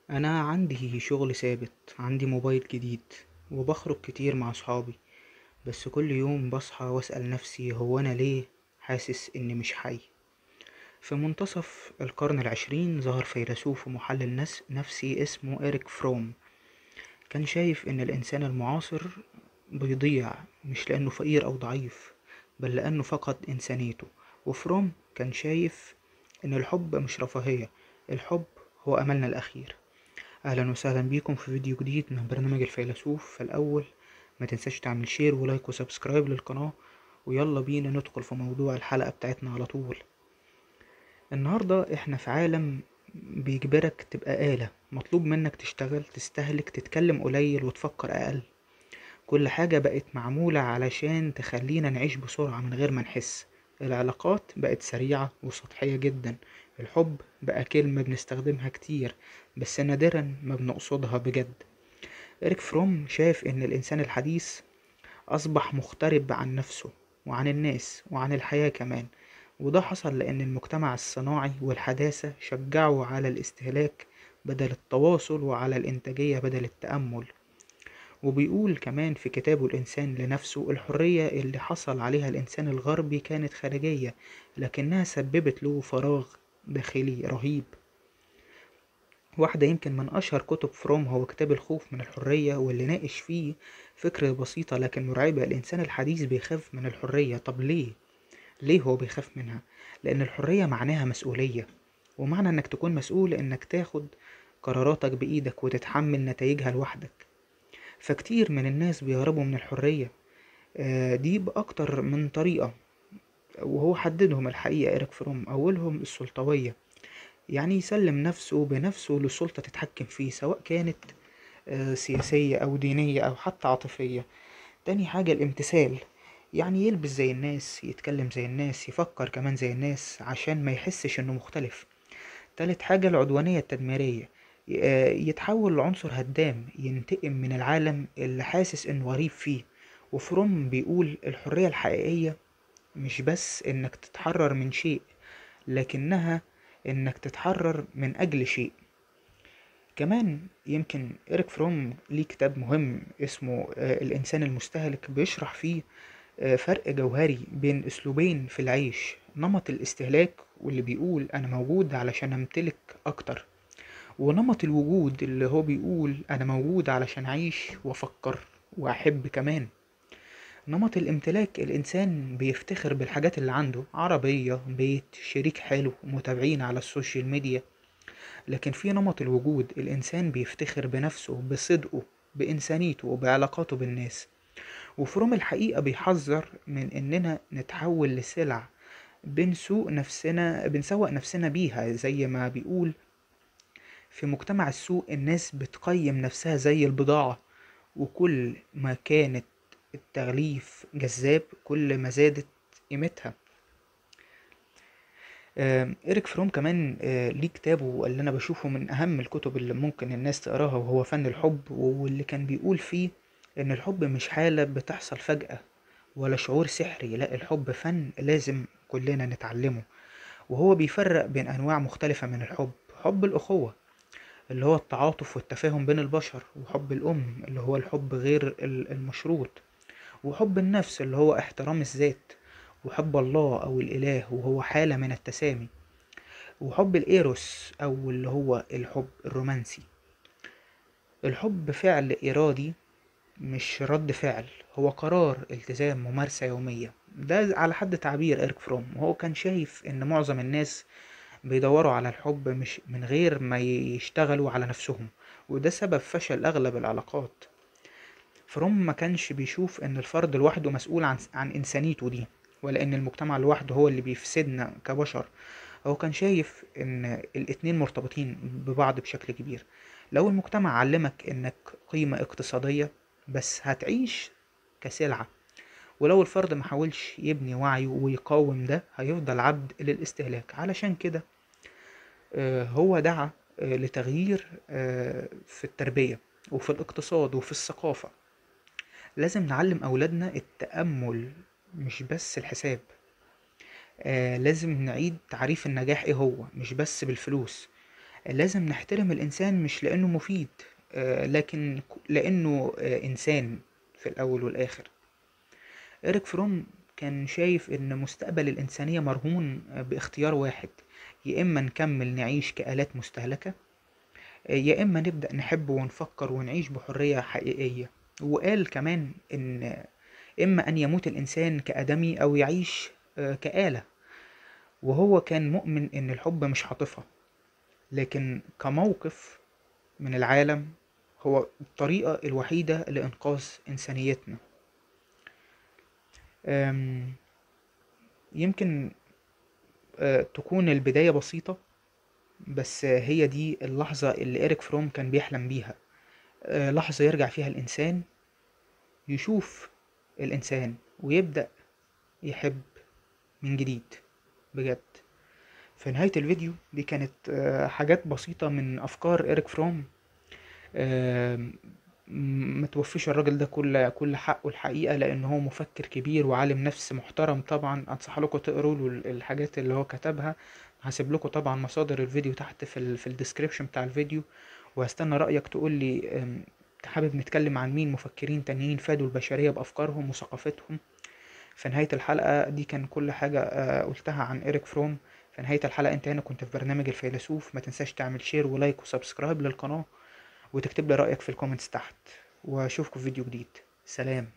انا عندي شغل ثابت، عندي موبايل جديد، وبخرج كتير مع صحابي. بس كل يوم بصحى واسأل نفسي، هو انا ليه حاسس اني مش حي؟ في منتصف القرن العشرين ظهر فيلسوف ومحلل نفسي اسمه إريك فروم. كان شايف ان الانسان المعاصر بيضيع، مش لانه فقير او ضعيف، بل لانه فقد انسانيته. وفروم كان شايف ان الحب مش رفاهية، الحب هو املنا الاخير. اهلا وسهلا بيكم في فيديو جديد من برنامج الفيلسوف. فالاول ما تنساش تعمل شير ولايك وسبسكرايب للقناة، ويلا بينا ندخل في موضوع الحلقة بتاعتنا على طول. النهاردة احنا في عالم بيجبرك تبقى آلة، مطلوب منك تشتغل، تستهلك، تتكلم قليل وتفكر أقل. كل حاجة بقت معمولة علشان تخلينا نعيش بسرعة من غير ما نحس. العلاقات بقت سريعة وسطحية جدا. الحب بقى كلمة بنستخدمها كتير، بس نادرا ما بنقصدها بجد. إريك فروم شايف إن الإنسان الحديث أصبح مغترب عن نفسه وعن الناس وعن الحياة كمان. وده حصل لأن المجتمع الصناعي والحداثة شجعوا على الاستهلاك بدل التواصل، وعلى الإنتاجية بدل التأمل. وبيقول كمان في كتابه الإنسان لنفسه، الحرية اللي حصل عليها الإنسان الغربي كانت خارجية، لكنها سببت له فراغ داخلي رهيب. واحدة يمكن من أشهر كتب فروم هو كتاب الخوف من الحرية، واللي ناقش فيه فكرة بسيطة لكن مرعبة. الإنسان الحديث بيخاف من الحرية. طب ليه؟ ليه هو بيخاف منها؟ لأن الحرية معناها مسؤولية، ومعنى إنك تكون مسؤول إنك تاخد قراراتك بإيدك وتتحمل نتائجها لوحدك. فكتير من الناس بيهربوا من الحرية دي بأكتر من طريقة، وهو حددهم الحقيقة إيريك فروم. أولهم السلطوية، يعني يسلم نفسه بنفسه للسلطة تتحكم فيه، سواء كانت سياسية أو دينية أو حتى عاطفية. تاني حاجة الامتثال، يعني يلبس زي الناس، يتكلم زي الناس، يفكر كمان زي الناس عشان ما يحسش انه مختلف. تالت حاجة العدوانية التدميرية، يتحول لعنصر هدام، ينتقم من العالم اللي حاسس انه غريب فيه. وفروم بيقول الحرية الحقيقية مش بس انك تتحرر من شيء، لكنها انك تتحرر من اجل شيء. كمان يمكن إريك فروم ليه كتاب مهم اسمه الإنسان المستهلك، بيشرح فيه فرق جوهري بين أسلوبين في العيش: نمط الاستهلاك واللي بيقول أنا موجود علشان أمتلك أكتر، ونمط الوجود اللي هو بيقول أنا موجود علشان أعيش وأفكر وأحب كمان. نمط الامتلاك، الإنسان بيفتخر بالحاجات اللي عنده: عربية، بيت، شريك حلو، متابعين على السوشيال ميديا. لكن في نمط الوجود، الإنسان بيفتخر بنفسه، بصدقه، بإنسانيته وبعلاقاته بالناس. وفروم الحقيقة بيحذر من إننا نتحول لسلع بنسوق نفسنا بيها. زي ما بيقول في مجتمع السوق الناس بتقيم نفسها زي البضاعة، وكل ما كانت التغليف جذاب كل ما زادت قيمتها. إيريك فروم كمان ليه كتابه اللي أنا بشوفه من أهم الكتب اللي ممكن الناس تقراها، وهو فن الحب، واللي كان بيقول فيه إن الحب مش حالة بتحصل فجأة ولا شعور سحري، لا، الحب فن لازم كلنا نتعلمه. وهو بيفرق بين أنواع مختلفة من الحب: حب الأخوة اللي هو التعاطف والتفاهم بين البشر، وحب الأم اللي هو الحب غير المشروط، وحب النفس اللي هو احترام الذات، وحب الله أو الإله وهو حالة من التسامي، وحب الإيروس أو اللي هو الحب الرومانسي. الحب فعل إرادي مش رد فعل، هو قرار، التزام، ممارسة يومية. ده على حد تعبير إيريك فروم. وهو كان شايف إن معظم الناس بيدوروا على الحب مش من غير ما يشتغلوا على نفسهم، وده سبب فشل أغلب العلاقات. فروم ما كانش بيشوف إن الفرد لوحده مسؤول عن إنسانيته دي، ولا إن المجتمع لوحده هو اللي بيفسدنا كبشر. هو كان شايف ان الاتنين مرتبطين ببعض بشكل كبير. لو المجتمع علمك انك قيمة اقتصادية، بس هتعيش كسلعة. ولو الفرد محاولش يبني وعيه ويقاوم ده، هيفضل عبد للاستهلاك. علشان كده هو دعا لتغيير في التربية وفي الاقتصاد وفي الثقافة. لازم نعلم أولادنا التأمل مش بس الحساب. لازم نعيد تعريف النجاح ايه هو، مش بس بالفلوس. لازم نحترم الإنسان مش لأنه مفيد، لكن لأنه إنسان في الأول والآخر. إريك فروم كان شايف إن مستقبل الإنسانية مرهون باختيار واحد: يا إما نكمل نعيش كآلات مستهلكة، يا إما نبدأ نحب ونفكر ونعيش بحرية حقيقية. وقال كمان إن إما أن يموت الإنسان كآدمي أو يعيش كآلة. وهو كان مؤمن إن الحب مش عاطفة، لكن كموقف من العالم هو الطريقة الوحيدة لإنقاذ إنسانيتنا. أم، يمكن تكون البداية بسيطة، بس هي دي اللحظة اللي إريك فروم كان بيحلم بيها. لحظة يرجع فيها الإنسان يشوف الإنسان ويبدأ يحب من جديد بجد. في نهاية الفيديو دي كانت حاجات بسيطة من أفكار إريك فروم. آم، ما توفيش الراجل ده كل حقه الحقيقة، لأن هو مفكر كبير وعالم نفس محترم. طبعا أنصح لكم تقروا له الحاجات اللي هو كتبها. هسيب لكم طبعا مصادر الفيديو تحت في الديسكريبشن بتاع الفيديو. وهستنى رأيك تقول لي حابب نتكلم عن مين مفكرين تانيين فادوا البشرية بأفكارهم وثقافتهم. في نهاية الحلقة دي كان كل حاجة قلتها عن إريك فروم. في نهاية الحلقة انت هنا كنت في برنامج الفيلسوف. ما تنساش تعمل شير ولايك وسبسكرايب للقناة، وتكتب لي رأيك في الكومنتس تحت. واشوفكم في فيديو جديد. سلام.